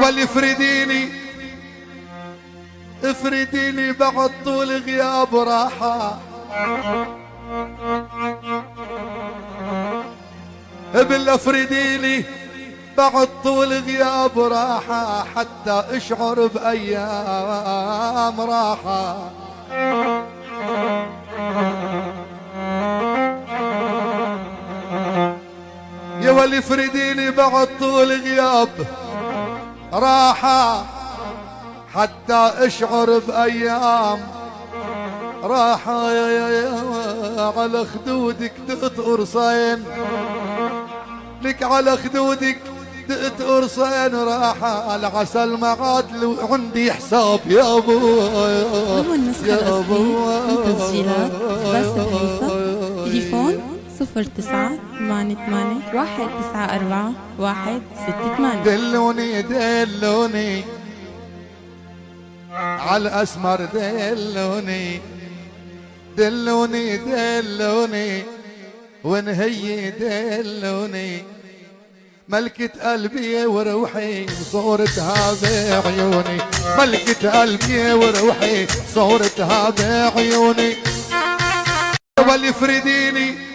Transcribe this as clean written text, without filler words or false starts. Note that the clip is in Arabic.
ولي افرديني افرديني بعد طول غياب راحة بالله افرديني بعد طول غياب راحة حتى اشعر بأيام راحة يا ولي افرديني بعد طول غياب راحة حتى اشعر بأيام راحة يا على خدودك دقت قرصين لك على خدودك دقت قرصين راحة العسل ما عاد لو عندي حساب يا ابو يا ابو تسجيلات باسل هيفا تليفون 09 88 194 168 دلوني دلوني على الاسمر دلوني دلوني دلوني وين هي دلوني ملكة قلبي وروحي صورتها بعيوني ملكة قلبي وروحي صورتها بعيوني ولي افرديني